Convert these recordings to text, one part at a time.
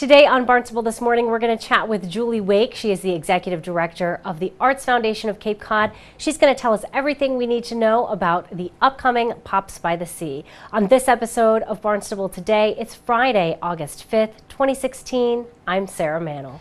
Today on Barnstable This Morning, we're going to chat with Julie Wake. She is the Executive Director of the Arts Foundation of Cape Cod. She's going to tell us everything we need to know about the upcoming Pops by the Sea. On this episode of Barnstable Today, it's Friday, August 5th, 2016. I'm Sarah Mantle.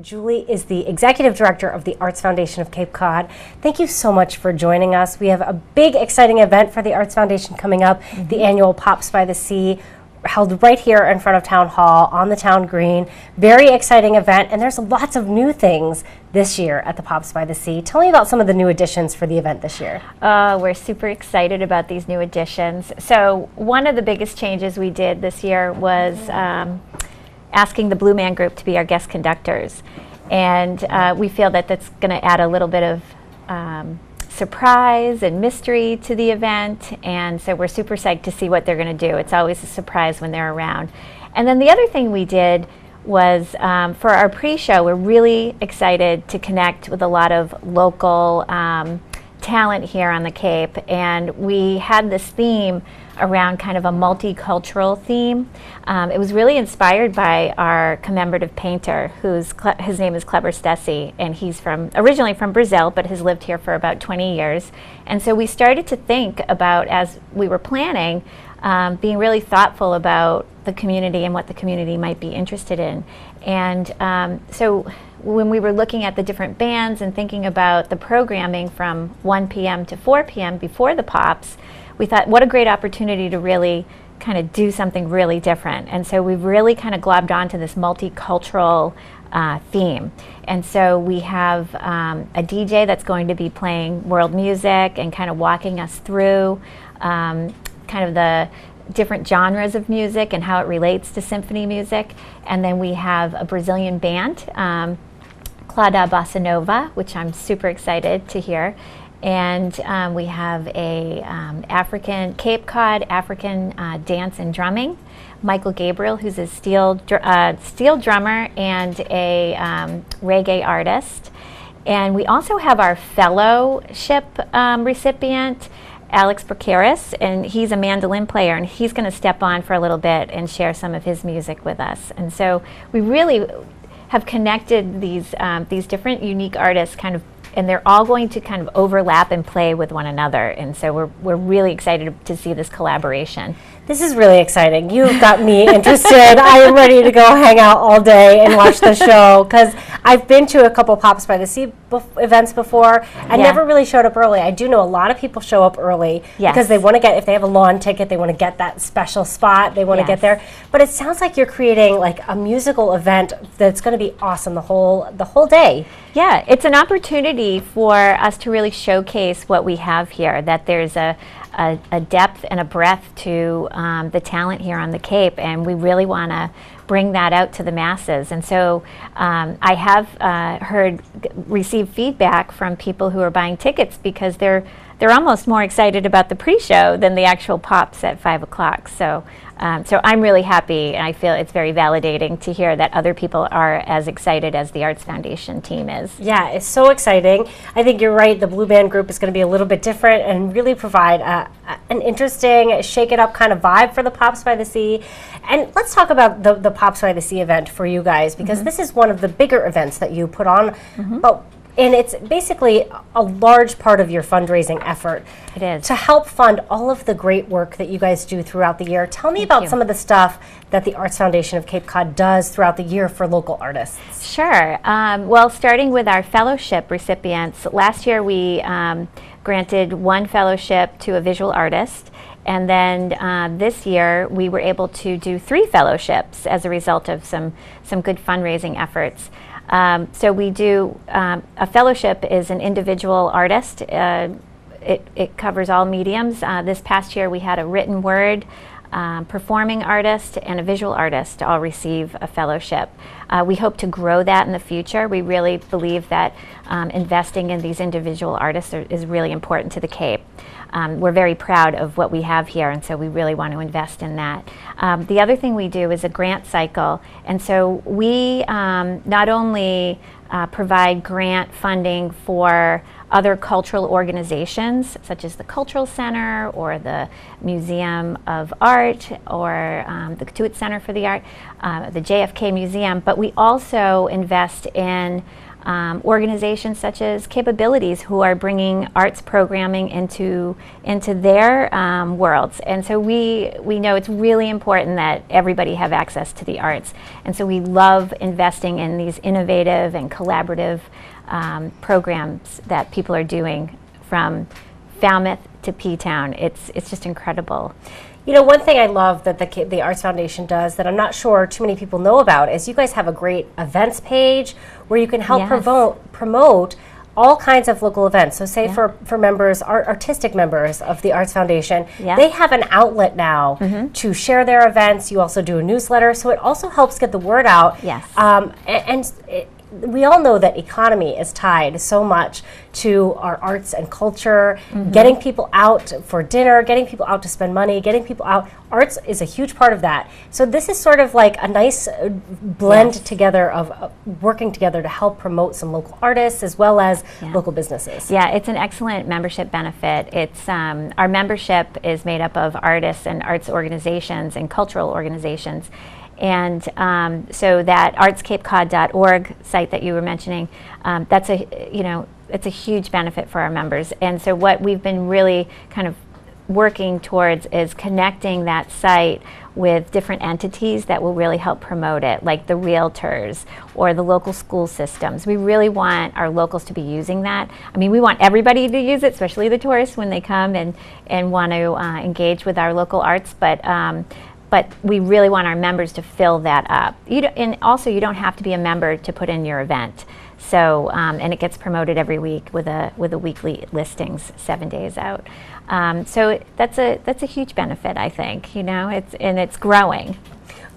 Julie is the Executive Director of the Arts Foundation of Cape Cod. Thank you so much for joining us. We have a big, exciting event for the Arts Foundation coming up, the annual Pops by the Sea, held right here in front of Town Hall on the Town Green. Very exciting event, and there's lots of new things this year at the Pops by the Sea. Tell me about some of the new additions for the event this year. We're super excited about these new additions. So one of the biggest changes we did this year was asking the Blue Man Group to be our guest conductors. And we feel that that's going to add a little bit of surprise and mystery to the event. And so we're super psyched to see what they're going to do. It's always a surprise when they're around. And then the other thing we did was for our pre-show, we're really excited to connect with a lot of local talent here on the Cape. And we had this theme around kind of a multicultural theme. It was really inspired by our commemorative painter, his name is Kleber Stessi, and he's originally from Brazil, but has lived here for about 20 years. And so we started to think about, as we were planning, being really thoughtful about the community and what the community might be interested in. And so when we were looking at the different bands and thinking about the programming from 1 p.m. to 4 p.m. before the Pops, we thought, what a great opportunity to really kind of do something really different. And so we've really kind of globbed onto this multicultural theme. And so we have a DJ that's going to be playing world music and kind of walking us through kind of the different genres of music and how it relates to symphony music. And then we have a Brazilian band, Clada Bossa Nova, which I'm super excited to hear. And we have a Cape Cod African dance and drumming. Michael Gabriel, who's a steel drummer and a reggae artist. And we also have our fellowship recipient, Alex Bracaris, and he's a mandolin player, and he's going to step on for a little bit and share some of his music with us. And so we really have connected these different unique artists kind of, and they're all going to kind of overlap and play with one another. And so we're really excited to see this collaboration. This is really exciting. You've got me interested. I am ready to go hang out all day and watch the show, because I've been to a couple Pops by the Sea events before. I never really showed up early. I do know a lot of people show up early because they want to get, if they have a lawn ticket, they want to get that special spot. They want to get there. But it sounds like you're creating like a musical event that's going to be awesome the whole day. Yeah, it's an opportunity for us to really showcase what we have here, that there's a depth and a breadth to the talent here on the Cape, and we really want to bring that out to the masses. And so I have received feedback from people who are buying tickets because they're almost more excited about the pre-show than the actual Pops at 5 o'clock. So I'm really happy, and I feel it's very validating to hear that other people are as excited as the Arts Foundation team is. Yeah, it's so exciting. I think you're right. The Blue Band Group is going to be a little bit different and really provide an interesting, shake-it-up kind of vibe for the Pops by the Sea. And let's talk about the Pops by the Sea event for you guys, because this is one of the bigger events that you put on. And it's basically a large part of your fundraising effort. It is. To help fund all of the great work that you guys do throughout the year. Tell me about some of the stuff that the Arts Foundation of Cape Cod does throughout the year for local artists. Sure. Well, starting with our fellowship recipients, last year we granted one fellowship to a visual artist. And then this year we were able to do 3 fellowships as a result of some good fundraising efforts. So we do, a fellowship is an individual artist. It covers all mediums. This past year we had a written word performing artist and a visual artist all receive a fellowship. We hope to grow that in the future. We really believe that investing in these individual artists is really important to the Cape. We're very proud of what we have here, and so we really want to invest in that. The other thing we do is a grant cycle, and so we not only provide grant funding for other cultural organizations, such as the Cultural Center or the Museum of Art or the Katuitt Center for the Art, the JFK Museum, but we also invest in organizations such as Capabilities, who are bringing arts programming into their worlds. And so we know it's really important that everybody have access to the arts. And so we love investing in these innovative and collaborative programs that people are doing from Falmouth to P-Town. It's just incredible. You know, one thing I love that the Arts Foundation does that I'm not sure too many people know about is you guys have a great events page where you can help promote all kinds of local events. So say for members, artistic members of the Arts Foundation, they have an outlet now to share their events. You also do a newsletter, so it also helps get the word out. Yes. We all know that economy is tied so much to our arts and culture, getting people out for dinner, getting people out to spend money, getting people out. Arts is a huge part of that. So this is sort of like a nice blend together of working together to help promote some local artists as well as local businesses. Yeah, it's an excellent membership benefit. It's our membership is made up of artists and arts organizations and cultural organizations. And so that artscapecod.org site that you were mentioning, that's it's a huge benefit for our members. And so what we've been really kind of working towards is connecting that site with different entities that will really help promote it, like the realtors or the local school systems. We really want our locals to be using that. I mean, we want everybody to use it, especially the tourists when they come and want to engage with our local arts, but we really want our members to fill that up. And also, you don't have to be a member to put in your event. So, and it gets promoted every week with a weekly listings 7 days out. So that's a huge benefit, I think. You know, it's growing.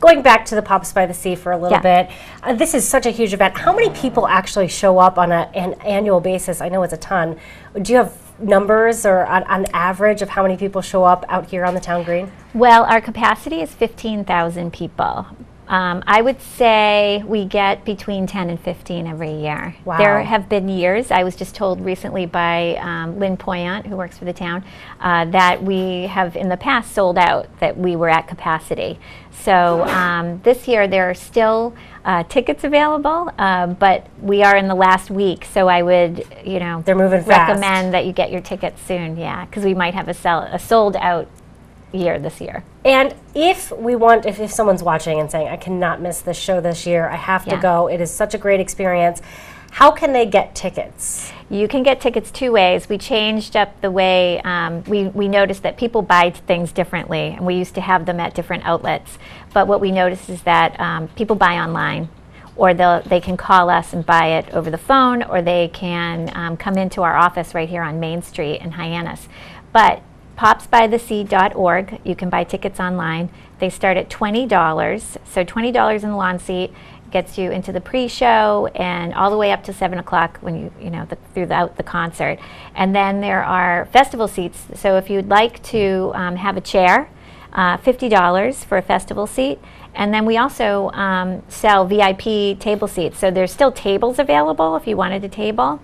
Going back to the Pops by the Sea for a little bit, this is such a huge event. How many people actually show up on an annual basis? I know it's a ton. Do you have numbers or on average of how many people show up out here on the town green? Well, our capacity is 15,000 people. I would say we get between 10 and 15 every year. Wow. There have been years, I was just told recently by Lynn Poyant, who works for the town, that we have in the past sold out, that we were at capacity. So this year there are still tickets available, but we are in the last week, so I would, they're moving fast. Recommend that you get your tickets soon, because we might have a sold out year this year. And if someone's watching and saying, I cannot miss this show this year, I have to go, it is such a great experience, how can they get tickets? You can get tickets two ways. We changed up the way, we noticed that people buy things differently, and we used to have them at different outlets. But what we noticed is that people buy online, or they can call us and buy it over the phone, or they can come into our office right here on Main Street in Hyannis. But popsbythesea.org, you can buy tickets online. They start at $20, so $20 in the lawn seat gets you into the pre-show and all the way up to 7 o'clock when throughout the concert. And then there are festival seats, so if you'd like to have a chair, $50 for a festival seat. And then we also sell VIP table seats, so there's still tables available if you wanted a table.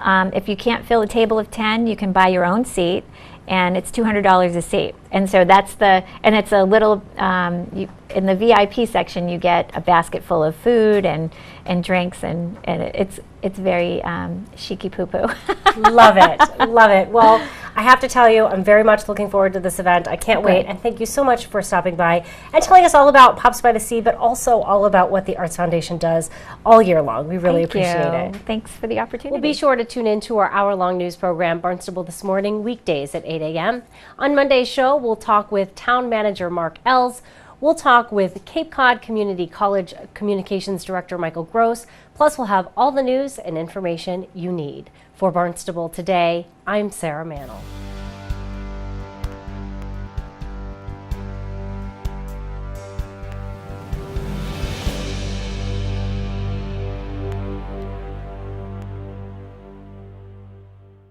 If you can't fill a table of 10, you can buy your own seat, and it's $200 a seat. And so and it's a little, in the VIP section you get a basket full of food and drinks, and it's very chic-y poo-poo. Love it, love it. Well, I have to tell you, I'm very much looking forward to this event. I can't wait, and thank you so much for stopping by and telling us all about Pops by the Sea, but also all about what the Arts Foundation does all year long. We really appreciate it. Thanks for the opportunity. Well, be sure to tune in to our hour-long news program, Barnstable This Morning, weekdays at 8 a.m. On Monday's show, we'll talk with Town Manager Mark Ells. We'll talk with Cape Cod Community College Communications Director Michael Gross. Plus, we'll have all the news and information you need. For Barnstable Today, I'm Sarah Mannel.